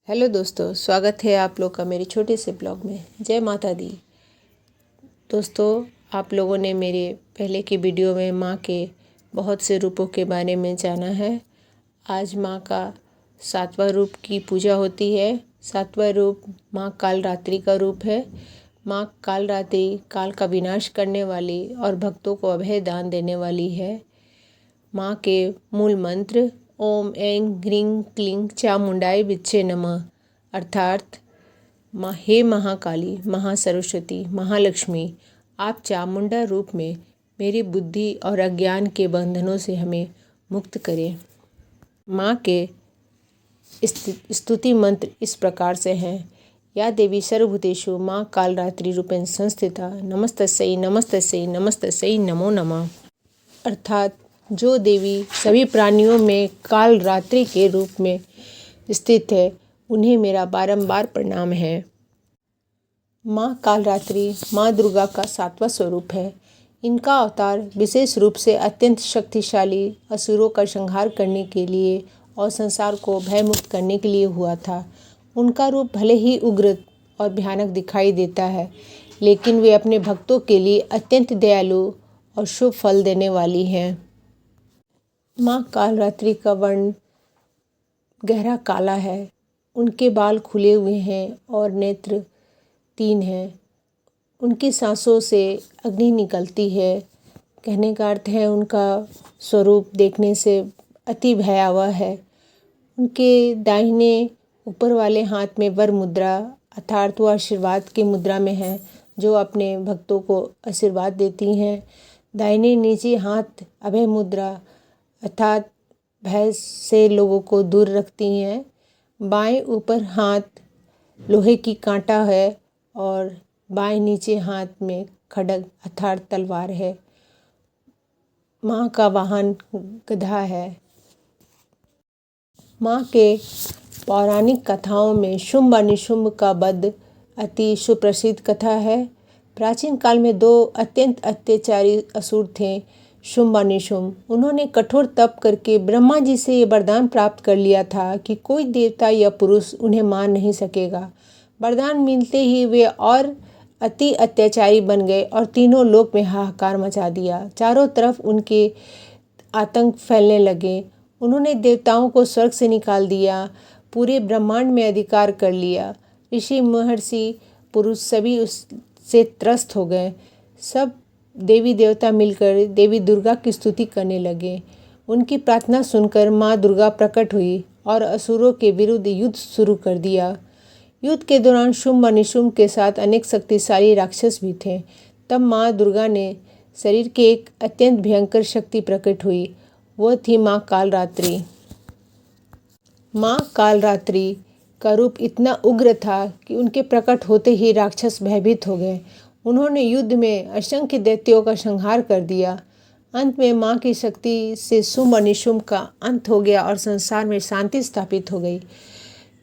Hello दोस्तों, स्वागत है आप लोग का मेरे छोटे से ब्लॉग में। जय माता दी। दोस्तों, आप लोगों ने मेरे पहले की वीडियो में माँ के बहुत से रूपों के बारे में जाना है। आज माँ का 7वां रूप की पूजा होती है। 7वां रूप माँ कालरात्रि का रूप है। माँ कालरात्रि काल का विनाश करने वाली और भक्तों को अभय दान देने वाली है। माँ के मूल मंत्र ओम ऐं ह्रीं क्लीं चामुंडाय विच्चे नमः अर्थात हे महाकाली, महासरस्वती, महालक्ष्मी, आप चामुंडा रूप में मेरी बुद्धि और अज्ञान के बंधनों से हमें मुक्त करें। माँ के स्तुति मंत्र इस प्रकार से हैं। या देवी सर्वभूतेषु माँ कालरात्रि रूपेण संस्थिता नमस्तस्यै नमस्तस्यै नमस्तस्यै नमो नमः अर्थात जो देवी सभी प्राणियों में काल रात्रि के रूप में स्थित है, उन्हें मेरा बारंबार प्रणाम है। माँ कालरात्रि माँ दुर्गा का 7वां स्वरूप है। इनका अवतार विशेष रूप से अत्यंत शक्तिशाली असुरों का संहार करने के लिए और संसार को भयमुक्त करने के लिए हुआ था। उनका रूप भले ही उग्र और भयानक दिखाई देता है, लेकिन वे अपने भक्तों के लिए अत्यंत दयालु और शुभ फल देने वाली हैं। माँ कालरात्रि का वर्ण गहरा काला है। उनके बाल खुले हुए हैं और नेत्र 3 हैं। उनकी सांसों से अग्नि निकलती है। कहने का अर्थ है उनका स्वरूप देखने से अति भयावह है। उनके दाहिने ऊपर वाले हाथ में वर मुद्रा अर्थात वो आशीर्वाद की मुद्रा में है, जो अपने भक्तों को आशीर्वाद देती हैं। दाहिने नीचे हाथ अभय मुद्रा अर्थात भय से लोगों को दूर रखती हैं। बाएं ऊपर हाथ लोहे की कांटा है और बाएं नीचे हाथ में खड्ग अर्थात तलवार है। माँ का वाहन गधा है। माँ के पौराणिक कथाओं में शुंभ और निशुंभ का वध अति सुप्रसिद्ध कथा है। प्राचीन काल में 2 अत्यंत अत्याचारी असुर थे, शुंभ और निशुंभ। उन्होंने कठोर तप करके ब्रह्मा जी से ये वरदान प्राप्त कर लिया था कि कोई देवता या पुरुष उन्हें मार नहीं सकेगा। वरदान मिलते ही वे और अति अत्याचारी बन गए और तीनों लोक में हाहाकार मचा दिया। चारों तरफ उनके आतंक फैलने लगे। उन्होंने देवताओं को स्वर्ग से निकाल दिया, पूरे ब्रह्मांड में अधिकार कर लिया। ऋषि महर्षि पुरुष सभी उससे त्रस्त हो गए। सब देवी देवता मिलकर देवी दुर्गा की स्तुति करने लगे। उनकी प्रार्थना सुनकर माँ दुर्गा प्रकट हुई और असुरों के विरुद्ध युद्ध शुरू कर दिया। युद्ध के दौरान शुंभ और निशुंभ के साथ अनेक शक्तिशाली राक्षस भी थे। तब माँ दुर्गा ने शरीर की एक अत्यंत भयंकर शक्ति प्रकट हुई। वह थी माँ कालरात्रि। माँ कालरात्रि का रूप इतना उग्र था कि उनके प्रकट होते ही राक्षस भयभीत हो गए। उन्होंने युद्ध में असंख्य दैत्यों का संहार कर दिया। अंत में माँ की शक्ति से शुंभ और निशुंभ का अंत हो गया और संसार में शांति स्थापित हो गई।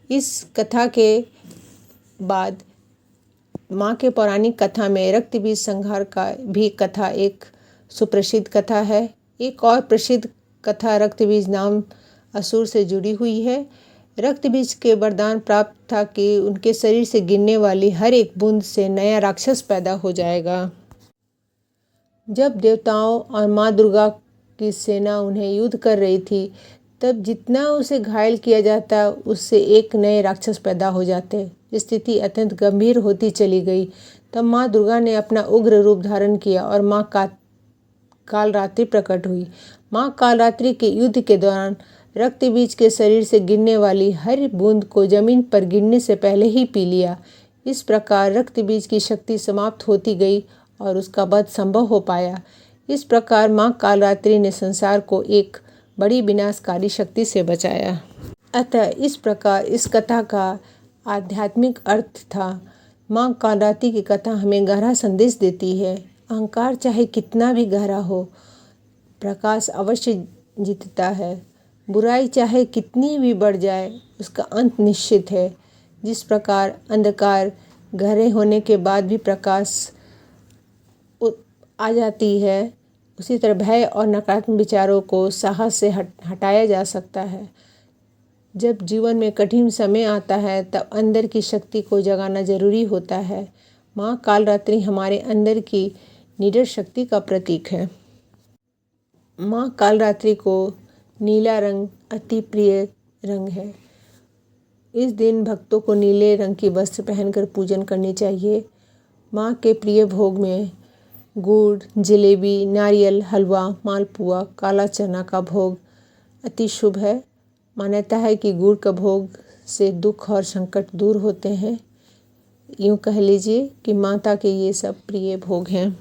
इस कथा के बाद माँ के पौराणिक कथा में रक्त बीज संहार का भी कथा एक सुप्रसिद्ध कथा है। एक और प्रसिद्ध कथा रक्त बीज नाम असुर से जुड़ी हुई है। रक्त बीज के वरदान प्राप्त था कि उनके शरीर से गिरने वाली हर एक बूंद से नया राक्षस पैदा हो जाएगा। जब देवताओं और माँ दुर्गा की सेना उन्हें युद्ध कर रही थी, तब जितना उसे घायल किया जाता उससे एक नए राक्षस पैदा हो जाते। स्थिति अत्यंत गंभीर होती चली गई। तब माँ दुर्गा ने अपना उग्र रूप धारण किया और माँ कालरात्रि प्रकट हुई। माँ कालरात्रि के युद्ध के दौरान रक्त बीज के शरीर से गिरने वाली हर बूंद को जमीन पर गिरने से पहले ही पी लिया। इस प्रकार रक्त बीज की शक्ति समाप्त होती गई और उसका वध संभव हो पाया। इस प्रकार माँ कालरात्रि ने संसार को एक बड़ी विनाशकारी शक्ति से बचाया। अतः इस प्रकार इस कथा का आध्यात्मिक अर्थ था। माँ कालरात्रि की कथा हमें गहरा संदेश देती है। अहंकार चाहे कितना भी गहरा हो, प्रकाश अवश्य जीतता है। बुराई चाहे कितनी भी बढ़ जाए, उसका अंत निश्चित है। जिस प्रकार अंधकार गहरे होने के बाद भी प्रकाश आ जाती है, उसी तरह भय और नकारात्मक विचारों को साहस से हटाया जा सकता है। जब जीवन में कठिन समय आता है तब अंदर की शक्ति को जगाना जरूरी होता है। माँ कालरात्रि हमारे अंदर की निडर शक्ति का प्रतीक है। माँ कालरात्रि को नीला रंग अति प्रिय रंग है। इस दिन भक्तों को नीले रंग की वस्त्र पहनकर पूजन करनी चाहिए। माँ के प्रिय भोग में गुड़, जलेबी, नारियल, हलवा, मालपुआ, काला चना का भोग अति शुभ है। मान्यता है कि गुड़ का भोग से दुख और संकट दूर होते हैं। यूँ कह लीजिए कि माता के ये सब प्रिय भोग हैं।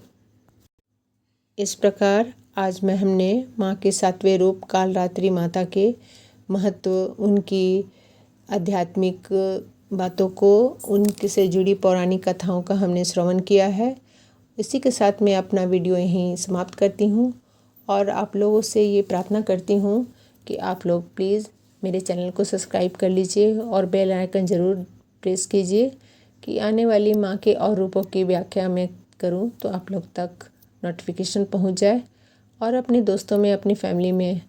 इस प्रकार आज में हमने माँ के 7वें रूप कालरात्रि माता के महत्व, उनकी आध्यात्मिक बातों को, उनके से जुड़ी पौराणिक कथाओं का हमने श्रवण किया है। इसी के साथ मैं अपना वीडियो यहीं समाप्त करती हूँ और आप लोगों से ये प्रार्थना करती हूँ कि आप लोग प्लीज़ मेरे चैनल को सब्सक्राइब कर लीजिए और बेल आइकन ज़रूर प्रेस कीजिए कि आने वाली माँ के और रूपों की व्याख्या मैं करूँ तो आप लोग तक नोटिफिकेशन पहुँच जाए। और अपने दोस्तों में, अपनी फैमिली में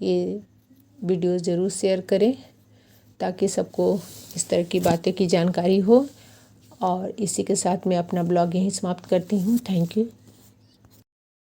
ये वीडियो ज़रूर शेयर करें ताकि सबको इस तरह की बातें की जानकारी हो। और इसी के साथ मैं अपना ब्लॉग यहीं समाप्त करती हूँ। Thank you.